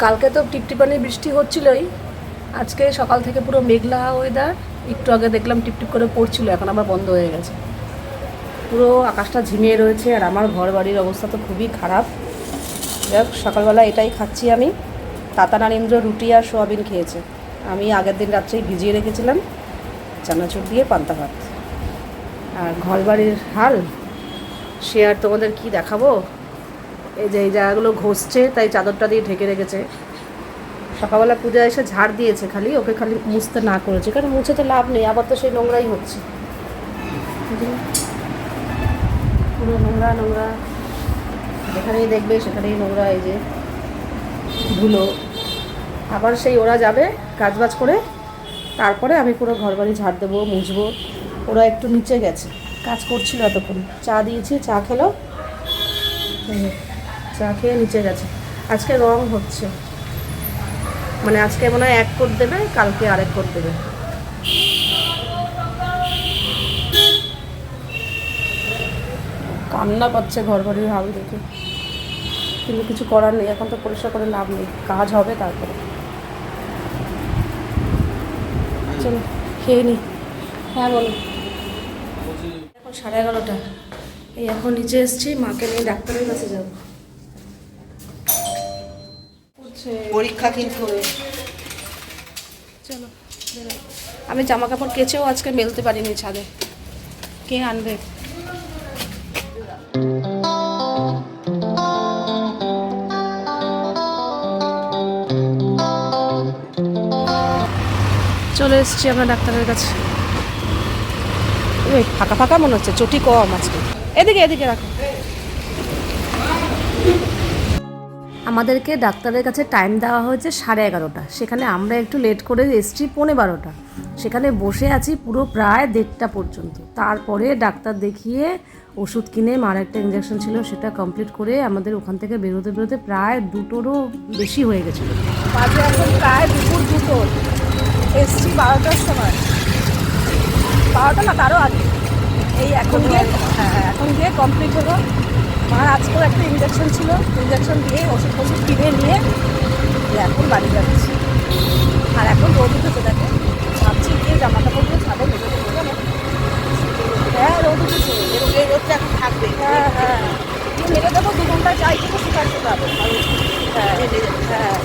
কালকে তো টিপটিপানি বৃষ্টি হচ্ছিলই, আজকে সকাল থেকে পুরো মেঘলা ওয়েদার। একটু আগে দেখলাম টিপটিপ করে পড়ছিল, এখন আবার বন্ধ হয়ে গেছে। পুরো আকাশটা ঝিমিয়ে রয়েছে, আর আমার ঘর বাড়ির অবস্থা তো খুবই খারাপ। যাক, সকালবেলা এটাই খাচ্ছি আমি। তাতা নারীন্দ্র রুটি আর সোয়াবিন খেয়েছে, আমি আগের দিন রাত্রেই ভিজিয়ে রেখেছিলাম চানাচুর দিয়ে পান্তা ভাত। আর ঘর বাড়ির হাল সে আর তোমাদের কি দেখাবো। এই যে এই জায়গাগুলো ঘষছে, তাই চাদরটা দিয়ে ঢেকে রেখেছে। সকালবেলা পূজা এসে ঝাড় দিয়েছে, খালি ওকে খালি মুছতে না করেছে, কারণ মুছে তো লাভ নেই, আবার তো সেই নোংরাই হচ্ছে। পুরো নোংরা নোংরা, যেখানেই দেখবে সেখানেই নোংরা। এই যে ধুলো, আবার সেই ওরা যাবে কাজবাজ করে, তারপরে আমি পুরো ঘর বাড়ি ঝাড় দেবো, মুছবো। ওরা একটু নিচে গেছে, কাজ করছিল এতক্ষণ, চা দিয়েছি, চা খেলো, চা খেয়ে নিচে গেছে। আজকে রং হচ্ছে, মানে আজকে মনে হয় এক কোট দেবে, কালকে আরেক কোট দেবে। কান্না পাচ্ছে ঘর বাড়ির হাল দেখে, কিন্তু কিছু করার নেই, এখন তো পরিষ্কার করে লাভ নেই, কাজ হবে তারপরে। চলো খেয়ে নি। হ্যাঁ বলো। এখন 11:30, এই এখন নিচে এসেছি, মাকে নিয়ে ডাক্তারের কাছে যাবো। পরীক্ষা কিন্তু চলো আমি জামা কাপড় কেচেও আজকে মেলতে পারিনি ছাদে, কে আনবে। চলে এসেছি আমরা ডাক্তারের কাছে। ওই ফাঁকা ফাঁকা মনে হচ্ছে, চটি কম আজকে। এদিকে এদিকে রাখো। আমাদেরকে ডাক্তারের কাছে টাইম দেওয়া হয়েছে 11:30, সেখানে আমরা একটু লেট করে এসেছি 11:15। সেখানে বসে আছি পুরো প্রায় 1:30 পর্যন্ত। তারপরে ডাক্তার দেখিয়ে ওষুধ কিনে, মার একটা ইঞ্জেকশন ছিল সেটা কমপ্লিট করে আমাদের ওখান থেকে বেরোতে বেরোতে প্রায় 2টোরও বেশি হয়ে গেছিলো। বাজে এখন প্রায় দুপুর 2টো, এসছি 12টার সময়, 12টা না তারও আগে। এই এখন গিয়ে এখন গিয়ে কমপ্লিট হলো। মার আজকেও একটা ইঞ্জেকশন ছিল, ইঞ্জেকশন দিয়ে ওষুধ ফষুধ কিনে নিয়ে এখন বাড়ি যাচ্ছি। আর এখন রোদ উঠেছে, দেখো, ভাবছি গিয়ে জামা কাপড়গুলো ছাদে মেলে দেবো জানো। হ্যাঁ রোদ উঠেছে, এই রোদটা এখন থাকবে। হ্যাঁ হ্যাঁ মেলে দেবো, 2 ঘন্টায় যাই থেকে শুকায় শুকাবে। হ্যাঁ হ্যাঁ।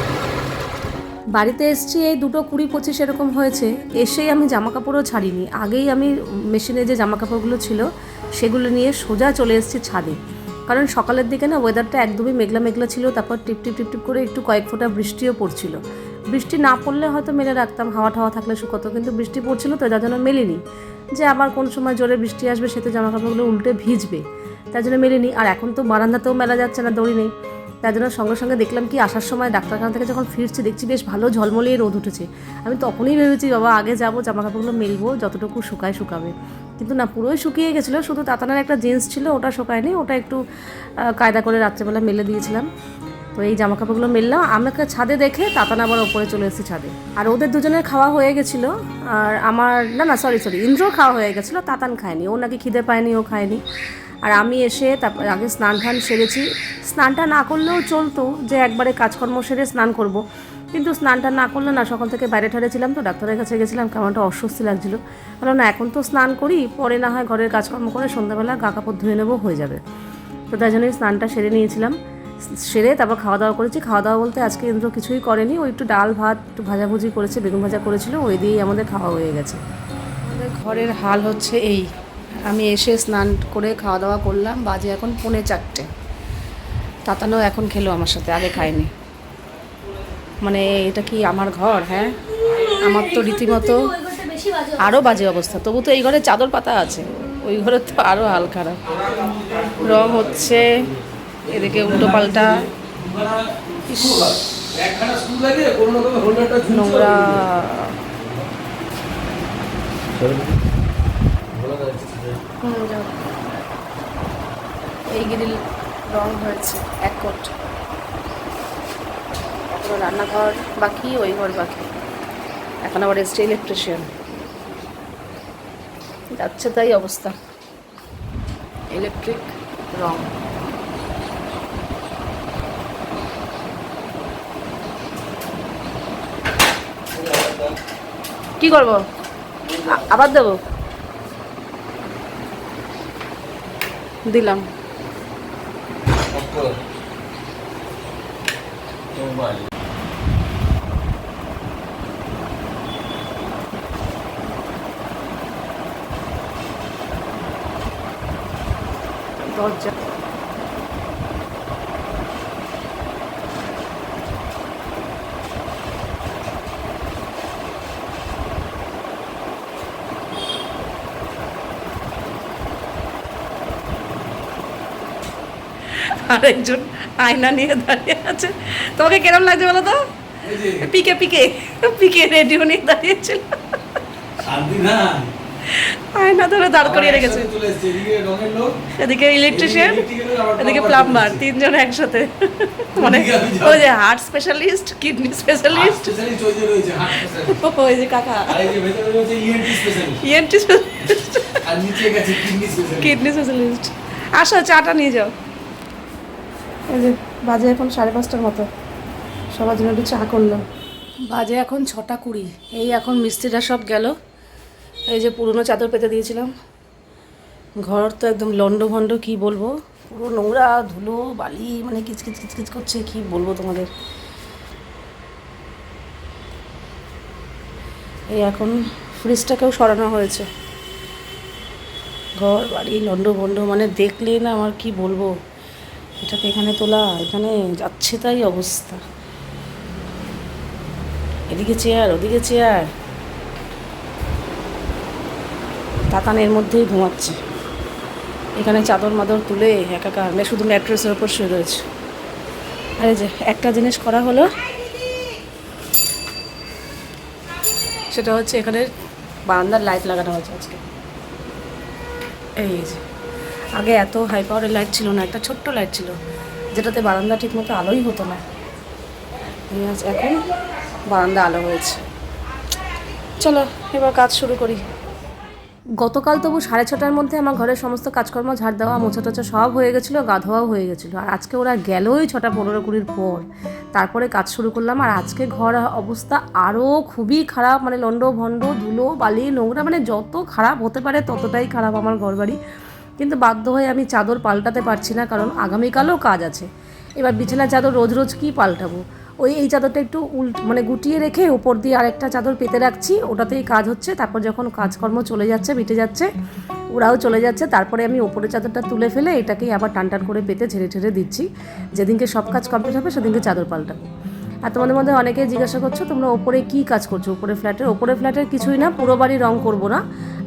বাড়িতে এসেছি এই 2:20-25 এরকম হয়েছে। এসেই আমি জামা কাপড়ও ছাড়িনি, আগেই আমি মেশিনে যে জামা কাপড়গুলো ছিল সেগুলো নিয়ে সোজা চলে এসেছি ছাদে। কারণ সকালের দিকে না ওয়েদারটা একদমই মেঘলা মেঘলা ছিল, তারপর টিপটিপ টিপটিপ করে একটু কয়েক ফোঁটা বৃষ্টিও পড়ছিল। বৃষ্টি না পড়লে হয়তো মেলে রাখতাম, হাওয়া টাওয়া থাকলে শুকোতো, কিন্তু বৃষ্টি পড়ছিল তো যার জন্য মেলিনি। যে আবার কোন সময় জোরে বৃষ্টি আসবে, সে তো জামা কাপড়গুলো উল্টে ভিজবে, তার জন্য মেলিনি। আর এখন তো বারান্দাতেও মেলা যাচ্ছে না, দড়ি নেই, তার জন্য সঙ্গে সঙ্গে দেখলাম কি আসার সময় ডাক্তারখানা থেকে যখন ফিরছি দেখছি বেশ ভালো ঝলমলিয়ে রোদ উঠেছে। আমি তখনই ভেবেছি বাবা আগে যাবো, জামা কাপড়গুলো মেলবো, যতটুকু শুকাবে। কিন্তু না, পুরোই শুকিয়ে গেছিলো, শুধু তাতানার একটা জিন্স ছিল ওটা শুকায়নি, ওটা একটু কায়দা করে রাত্রেবেলা মেলে দিয়েছিলাম। তো এই জামা কাপড়গুলো মেললাম, আমাকে ছাদে দেখে তাতানা আবার ওপরে চলে এসেছি ছাদে। আর ওদের দুজনের খাওয়া হয়ে গেছিলো, আর আমার না সরি ইন্দ্রর খাওয়া হয়ে গেছিলো, তাতান খায়নি, ও নাকি খিদে পায়নি, ও খায়নি। আর আমি এসে তারপর আগে স্নান টান সেরেছি। স্নানটা না করলেও চলতো, যে একবারে কাজকর্ম সেরে স্নান করব, কিন্তু স্নানটা না করলে না, সকাল থেকে বাইরে ঠারে ছিলাম তো, ডাক্তারের কাছে গেছিলাম, কেমন একটা অস্বস্তি লাগছিলো। বললাম না এখন তো স্নান করি, পরে না হয় ঘরের কাজকর্ম করে সন্ধ্যাবেলা গা কাপড় ধুয়ে নেবো, হয়ে যাবে। তো তাই জন্যই স্নানটা সেরে নিয়েছিলাম, সেরে তারপর খাওয়া দাওয়া করেছি। খাওয়া দাওয়া বলতে আজকে ইন্দ্র কিছুই করেনি, ওই একটু ডাল ভাত একটু ভাজাভুজি করেছে, বেগুন ভাজা করেছিল, ওই দিয়েই আমাদের খাওয়া হয়ে গেছে। আমাদের ঘরের হাল হচ্ছে এই। আমি এসে স্নান করে খাওয়া দাওয়া করলাম, বাজে এখন 3:45। তাতানো এখন খেলো আমার সাথে, আগে খায়নি। মানে এটা কি আমার ঘর? হ্যাঁ, আমার তো রীতিমতো আরও বাজে অবস্থা। তবু তো এই ঘরে চাদর পাতা আছে, ওই ঘরে তো আরও হাল খারাপ। রং হচ্ছে, এদিকে উল্টো পাল্টা, নোংরা। এই গ্রিল রং হয়েছে 1 কোট, এখন রান্নাঘর বাকি, ওই ঘর বাকি, এখন আবার এসছে ইলেকট্রিশিয়ান, যাচ্ছে তাই অবস্থা, ইলেকট্রিক রং। কি করবো আবার দেবো দিলাম দরজা আরেকজন আয়না নিয়ে দাঁড়িয়ে আছে তোমাকে কেরম লাগছে বলো তো পিকে পিকে পিকে রেডিও নিয়ে দাঁড়িয়েছিল আয়না ধরে দাঁড় করিয়ে রেখেছে এদিকে ইলেকট্রিশিয়ান এদিকে প্লাম্বার তিনজন একসাথে মানে ওই যে হার্ট স্পেশালিস্ট কিডনি স্পেশালিস্ট ওই যে কাকা ইএনটি স্পেশালিস্ট কিডনি স্পেশালিস্ট আসো চাটা নিয়ে যাও এই যে বাজে এখন 5:30টার মতো সবার জন্য একটু চা করলাম বাজে এখন 6:20 এই এখন মিস্ত্রিরা সব গেল এই যে পুরনো চাদর পেতে দিয়েছিলাম ঘর তো একদম লন্ডভন্ড কি বলবো পুরো নোংরা ধুলো বালি মানে কিচকিচ কিচকিচ করছে কি বলবো তোমাদের এই এখন ফ্রিজটাকেও সরানো হয়েছে ঘর বাড়ি লন্ডভন্ড মানে দেখলে না আমার কি বলবো এটাকে এখানে তোলা এখানে যাচ্ছে তাই অবস্থা এদিকে চেয়ার ওদিকে চেয়ার তাতান এর মধ্যেই ঘুমাচ্ছে এখানে চাদর মাদর তুলে একাকার শুধু ম্যাট্রেসের ওপর শুয়ে রয়েছে আর এই যে একটা জিনিস করা হলো সেটা হচ্ছে এখানে বারান্দার লাইট লাগানো হয়েছে আজকে এই যে আগে এত হাই পাওয়ারের লাইট ছিল না একটা ছোট্ট লাইট ছিল যেটাতে বারান্দা ঠিক মতো আলোই হতো না এখন বারান্দা আলো হয়েছে চলো এবার কাজ শুরু করি গতকাল তবু 6:30টার মধ্যে আমার ঘরের সমস্ত কাজকর্ম ঝাড় দেওয়া মোছা টোছা সব হয়ে গেছিলো গা ধোয়াও হয়ে গেছিলো আর আজকে ওরা গেলোই 6:15-20 পর তারপরে কাজ শুরু করলাম আর আজকে ঘর অবস্থা আরও খুবই খারাপ মানে লন্ড ভন্ড ধুলো বালি নোংরা মানে যত খারাপ হতে পারে ততটাই খারাপ আমার ঘর বাড়ি কিন্তু বাধ্য হয়ে আমি চাদর পাল্টাতে পারছি না কারণ আগামীকালও কাজ আছে এবার বিছানার চাদর রোজ রোজ কী পাল্টাবো এই চাদরটা একটু মানে গুটিয়ে রেখে উপর দিয়ে আরেকটা চাদর পেতে রাখছি ওটাতেই কাজ হচ্ছে তারপর যখন কাজকর্ম চলে যাচ্ছে মিটে যাচ্ছে ওরাও চলে যাচ্ছে তারপরে আমি ওপরের চাদরটা তুলে ফেলে এটাকেই আবার টান করে পেতে ঝেড়ে ঝেড়ে দিচ্ছি যেদিনকে সব কাজ কমপ্লিট হবে সেদিনকে চাদর পাল্টাবো আর তোমাদের মধ্যে অনেকেই জিজ্ঞাসা করছো তোমরা ওপরে কী কাজ করছো ওপরে ফ্ল্যাটের কিছুই না পুরো বাড়ি রং করবো না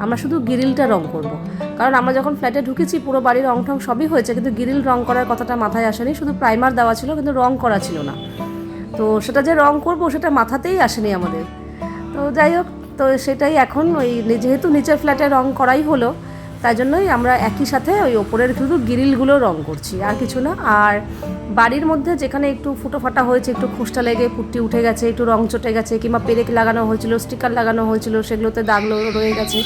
আমরা শুধু গ্রিলটা রং করব। কারণ আমরা যখন ফ্ল্যাটে ঢুকেছি পুরো বাড়ির রং ঠং সবই হয়েছে কিন্তু গ্রিল রং করার কথাটা মাথায় আসেনি শুধু প্রাইমার দেওয়া ছিল কিন্তু রং করা ছিল না তো সেটা যে রং করবো সেটা মাথাতেই আসেনি আমাদের তো যাই হোক তো সেটাই এখন ওই যেহেতু নিচের ফ্ল্যাটে রং করাই হলো তাই জন্যই আমরা একই সাথে ওই ওপরের শুধু গ্রিলগুলো রং করছি আর কিছু না আর বাড়ির মধ্যে যেখানে একটু ফুটো ফাটা হয়েছে একটু খুঁজটা লেগে পুট্টি উঠে গেছে একটু রং চটে গেছে কিংবা পেরেক লাগানো হয়েছিল স্টিকার লাগানো হয়েছিল সেগুলোতে দাগ রয়ে গেছে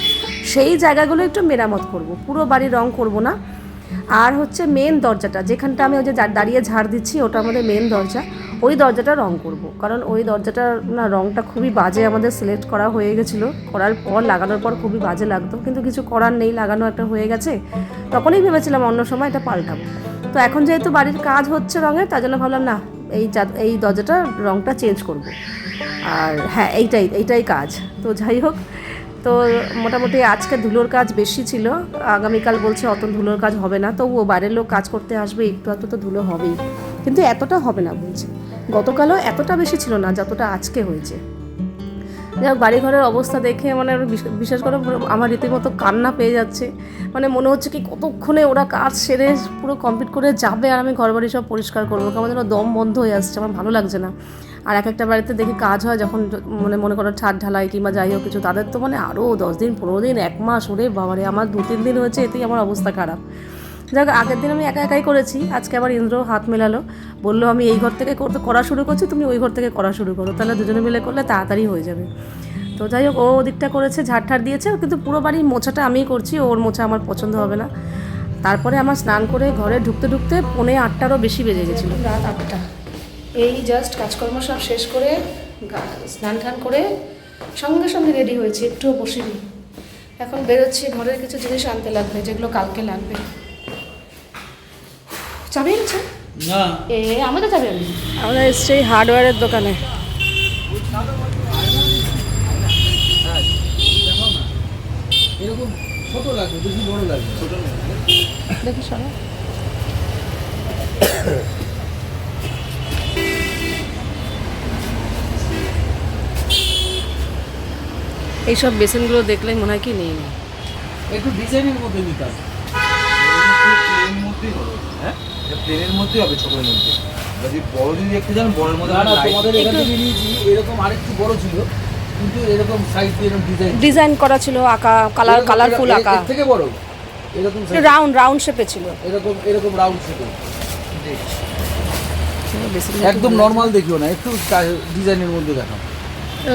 সেই জায়গাগুলো একটু মেরামত করব পুরো বাড়ি রং করব না আর হচ্ছে মেন দরজাটা যেখানটা আমি ওই যে দাঁড়িয়ে ঝাড় দিচ্ছি ওটা আমাদের মেন দরজা ওই দরজাটা রং করব কারণ ওই দরজাটা না রংটা খুবই বাজে আমাদের সিলেক্ট করা হয়ে গেছিলো করার পর লাগানোর পর খুবই বাজে লাগতো কিন্তু কিছু করার নেই লাগানো একটা হয়ে গেছে তখনই ভেবেছিলাম অন্য সময় এটা পাল্টাবো তো এখন যেহেতু বাড়ির কাজ হচ্ছে রঙের তার জন্য ভাবলাম না এই দরজাটা রংটা চেঞ্জ করব আর হ্যাঁ এইটাই কাজ তো যাই হোক তো মোটামুটি আজকে ধুলোর কাজ বেশি ছিল আগামীকাল বলছে অত ধুলোর কাজ হবে না তবুও বাইরের লোক কাজ করতে আসবে একটু তো ধুলো হবেই কিন্তু এতটা হবে না বলছে গতকালও এতটা বেশি ছিল না যতটা আজকে হয়েছে যাই হোক বাড়িঘরের অবস্থা দেখে মানে বিশেষ করে আমার রীতিমতো কান্না পেয়ে যাচ্ছে মানে মনে হচ্ছে কি কতক্ষণে ওরা কাজ সেরে পুরো কমপ্লিট করে যাবে আর আমি ঘর বাড়ি সব পরিষ্কার করবো কেমন যেন দম বন্ধ হয়ে আসছে আমার ভালো লাগছে না আর একটা বাড়িতে দেখি কাজ হয় যখন মানে মনে করো ছাদ ঢালাই কিংবা যাই হোক কিছু তাদের তো মানে আরও 10 দিন 15 দিন 1 মাস ওরে বাবারে আমার 2-3 দিন হয়েছে এতেই আমার অবস্থা খারাপ যাক আগের দিন আমি একাই করেছি আজকে আবার ইন্দ্র হাত মেলালো বললো আমি এই ঘর থেকে করা শুরু করছি তুমি ওই ঘর থেকে করা শুরু করো তাহলে দুজনে মিলে করলে তাড়াতাড়ি হয়ে যাবে তো যাই হোক ও ওদিকটা করেছে ঝাড় দিয়েছে কিন্তু পুরো বাড়ির মোছাটা আমিই করছি ওর মোছা আমার পছন্দ হবে না তারপরে আমার স্নান করে ঘরে ঢুকতে 7:45-8টারও বেশি বেজে গেছিলো রাত 8টা এই জাস্ট কাজকর্ম সব শেষ করে স্নান টান করে সঙ্গে সঙ্গে রেডি হয়েছি, একটুও বসিনি। এখন বেরোচ্ছি, ঘরের কিছু জিনিস আনতে লাগবে যেগুলো কালকে লাগবে। চাবি আছে না আমি তো চাবি আনি। আমরা এসছি হার্ডওয়্যারের দোকানে। এরকম ছোট লাগবে, বেশি বড় লাগবে, ছোট দেখি সবাই এইসব বেসিনগুলো দেখলেই মনে হয় কি নেই না, একটু ডিজাইনের মধ্যে নিতাম। প্লেনের মধ্যেই হবে, হ্যাঁ প্লেনের মধ্যেই হবে, ছোটোর মধ্যে। যদি বড় যদি দেখতে চান বড়ের মধ্যে, না তোমাদের এখান থেকে নিয়েছি এরকম আরেকটু বড় ছিল, কিন্তু এরকম সাইজ দিয়ে এরকম ডিজাইন করা ছিল, আঁকা কালারফুল আঁকা, এর থেকে বড় এরকম রাউন্ড শেপে ছিল, এরকম রাউন্ড ছিল। একদম নর্মাল দেখিও না, একটু ডিজাইনের মধ্যে দেখাও।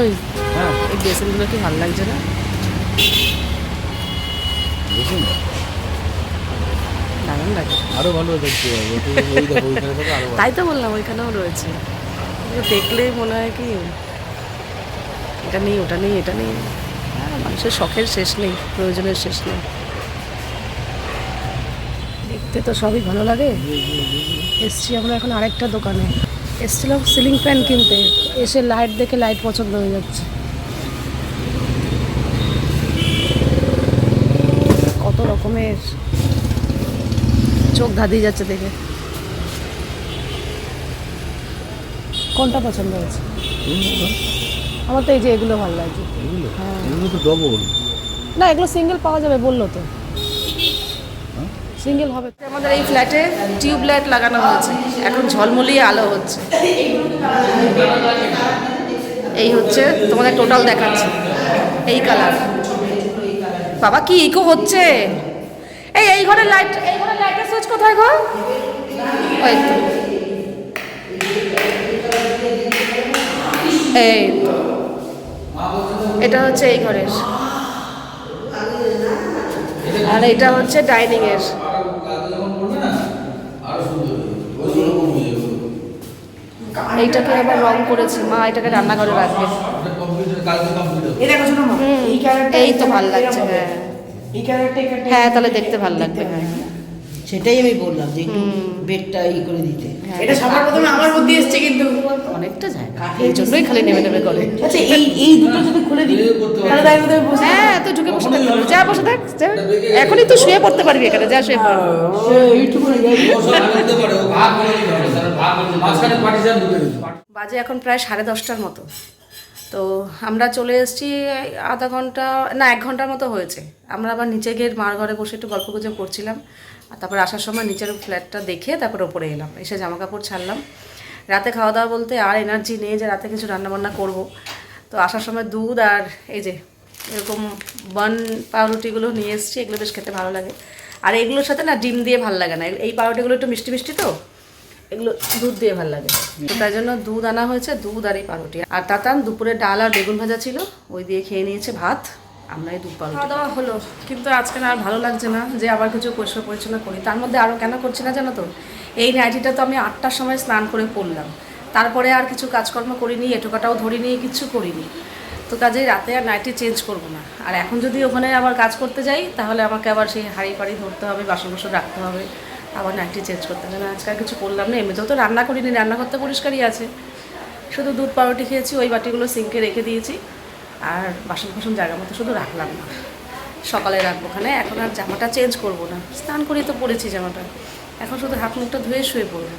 ওই হ্যাঁ এই বেসিনগুলো কি ভালো লাগছে না? বুঝুন দারুণ লাগে, আরো ভালো দেখতে হবে। ওই দেখো ওইখানে থেকে আরো ভালো। তাই তো বললাম ওইখানেও রয়েছে। এগুলো দেখলেই মনে হয় কি এটা নেই ওটা নেই এটা নেই। হ্যাঁ, মানুষের শখের শেষ নেই, প্রয়োজনের শেষ নেই। দেখতে তো সবই ভালো লাগে। এসছি আমরা এখন আরেকটা দোকানে, এসছিলাম সিলিং ফ্যান কিনতে, এসে লাইট দেখে লাইট পছন্দ হয়ে যাচ্ছে। কত রকমের, চোখ ধাঁধিয়ে যাচ্ছে দেখে। কোনটা পছন্দ হয়েছে? আমার তো এই যে এগুলো ভালো লাগছে। হ্যাঁ এগুলো তো ডবল না, এগুলো সিঙ্গেল পাওয়া যাবে বললো তো, সিঙ্গেল হবে। আমাদের এই ফ্ল্যাটে টিউব লাইট লাগানো হয়েছে, এখন ঝলমলিয়ে আলো হচ্ছে। এই হচ্ছে তোমাদের টোটাল দেখাচ্ছে, এই কালার। বাবা কি ইকো হচ্ছে! এই ঘরের লাইটের সুইচ কোথায় গো? ওই তো, এই তো, এটা হচ্ছে এই ঘরের, আর এটা হচ্ছে ডাইনিং এর। এইটাকে আবার রং করেছে মা, এটাকে রান্নাঘরে রাখবে। এই তো ভালো লাগছে। হ্যাঁ তাহলে দেখতে ভালো লাগবে। হ্যাঁ সেটাই আমি বললাম যে একটু বেডটা করে দিতে। এটা সবার প্রথমে আমার বুদ্ধি এসছে, কিন্তু অনেকটা জায়গা, এই জন্যই খালি নেমে করে। আচ্ছা এই দুটো যদি খুলে দিই তাহলে তাই বোধহয় বসে হ্যাঁ তুই ঢুকে বসে থাকতে পারবি, যা বসে থাক, যা। এখনই তুই শুয়ে পড়তে পারবি এখানে, যা শুয়ে পড়। বাজে এখন প্রায় 10:30টার মতো। তো আমরা চলে এসেছি আধা ঘন্টা না 1 ঘন্টার মতো হয়েছে। আমরা আবার নিচে গিয়ে মার ঘরে বসে একটু গল্প গুজব করছিলাম, আর তারপর আসার সময় নিচের ফ্ল্যাটটা দেখে তারপর ওপরে এলাম, এসে জামা কাপড় ছাড়লাম। রাতে খাওয়া দাওয়া বলতে আর এনার্জি নেই যে রাতে কিছু রান্নাবান্না করব। তো আসার সময় দুধ আর এই যে এরকম বান পাউরুটিগুলো নিয়ে এসেছি, এগুলো বেশ খেতে ভালো লাগে। আর এগুলোর সাথে না ডিম দিয়ে ভালো লাগে না, এই পাউরুটিগুলো একটু মিষ্টি মিষ্টি, তো এগুলো দুধ দিয়ে ভালো লাগে। তো তাই জন্য দুধ আনা হয়েছে, দুধ আর এই পাউরুটি। আর তাতান দুপুরে ডাল আর বেগুন ভাজা ছিল, ওই দিয়ে খেয়ে নিয়েছে ভাত। আমরা এই দুধ পাউরুটি খাওয়া দাওয়া হলো, কিন্তু আজকে আর ভালো লাগছে না যে আবার কিছু পরিষ্কার পরিচ্ছন্ন করি। তার মধ্যে আরও কেন করছি না জানো তো, এই নাইটিটা তো আমি 8টার সময় স্নান করে পরলাম, তারপরে আর কিছু কাজকর্ম করিনি, এটোকাটাও ধরিনি, কিছু করিনি। তো কাজেই রাতে আর নাইটি চেঞ্জ করবো না। আর এখন যদি ওখানে আবার কাজ করতে যাই তাহলে আমাকে আবার সেই হাঁড়ি ফাড়ি ধরতে হবে, বাসন বাসন রাখতে হবে, আবার নাইটি চেঞ্জ করতে হবে না। আজকে আর কিছু করলাম না, এমনিতেও তো রান্না করিনি, রান্নাঘর তো পরিষ্কারই আছে। শুধু দুধ পাউরুটি খেয়েছি, ওই বাটিগুলো সিঙ্কে রেখে দিয়েছি, আর বাসন ফাসন জায়গা মতো শুধু রাখলাম না, সকালে রাখবো ওখানে। এখন আর জামাটা চেঞ্জ করবো না, স্নান করেই তো পরেছি জামাটা, এখন শুধু হাত মুখটা ধুয়ে শুয়ে পড়বো।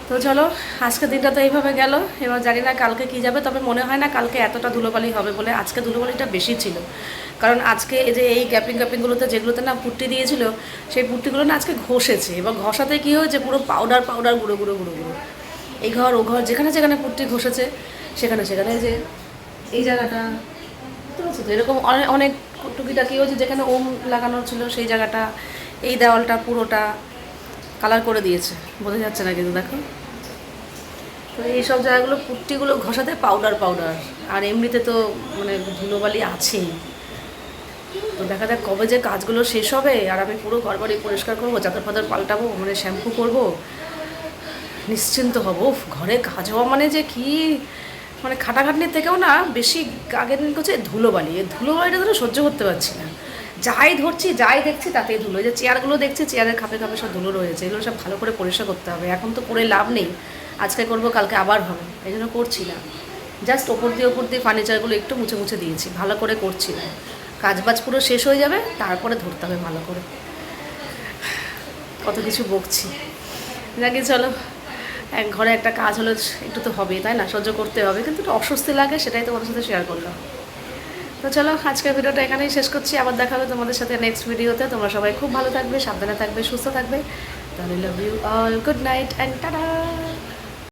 তো চলো আজকের দিনটা তো এইভাবে গেল। এবার জানি না কালকে কী যাবে, তবে মনে হয় না কালকে এতটা ধুলোবালি হবে বলে। আজকে ধুলোবালিটা বেশি ছিল, কারণ আজকে এই যে এই গ্যাপিংগুলোতে যেগুলোতে না পুট্টি দিয়েছিল, সেই পুট্টিগুলো না আজকে ঘষেছে, এবং ঘষাতে কী হয়েছে পুরো পাউডার গুঁড়ো গুঁড়ো গুঁড়ো গুঁড়ো। এই ঘর ও ঘর যেখানে যেখানে পুট্টি ঘষেছে সেখানে সেখানে যে এই জায়গাটা তো এরকম অনেক টুকিটাকি হয়েছে, যেখানে ওম লাগানো ছিল সেই জায়গাটা, এই দেওয়ালটা পুরোটা কালার করে দিয়েছে, বোঝা যাচ্ছে না কিন্তু দেখো। তো এইসব জায়গাগুলো পুট্টিগুলো ঘষাতে পাউডার, আর এমনিতে তো মানে ধুলোবালি আছেই। তো দেখা যাক কবে যে কাজগুলো শেষ হবে, আর আমি পুরো ঘরবাড়ি পরিষ্কার করবো, চাদর ফাদর পাল্টাবো, মানে শ্যাম্পু করবো, নিশ্চিন্ত হব। ঘরে কাজ হওয়া মানে যে কি মানে খাটাখাটনির থেকেও না বেশি আগের দিন করছে ধুলোবালি, এই ধুলোবালিটা ধরো সহ্য করতে পারছি না। যাই ধরছি যাই দেখছি তাতেই ধুলো। এই যে চেয়ারগুলো দেখছি, চেয়ারের খাপে খাপে সব ধুলো রয়েছে, এগুলো সব ভালো করে পরিষ্কার করতে হবে। এখন তো করে লাভ নেই, আজকে করবো কালকে আবার হবে, এই জন্য করছি না। জাস্ট ওপর দিয়ে ফার্নিচারগুলো একটু মুছে মুছে দিয়েছি, ভালো করে করছি না। কাজবাজ পুরো শেষ হয়ে যাবে তারপরে ধরতে হবে ভালো করে। কত কিছু বকছি, যাকে চলো, এক ঘরে একটা কাজ হলো একটু তো হবে, তাই না, সহ্য করতে হবে, কিন্তু একটু অস্বস্তি লাগে, সেটাই তোমাদের সাথে শেয়ার করলাম। তো চলো আজকের ভিডিওটা এখানেই শেষ করছি, আবার দেখা হবে তোমাদের সাথে নেক্সট ভিডিওতে। তোমরা সবাই খুব ভালো থাকবে, সাবধানে থাকবে, সুস্থ থাকবে। তাহলে love you all, good night and tata.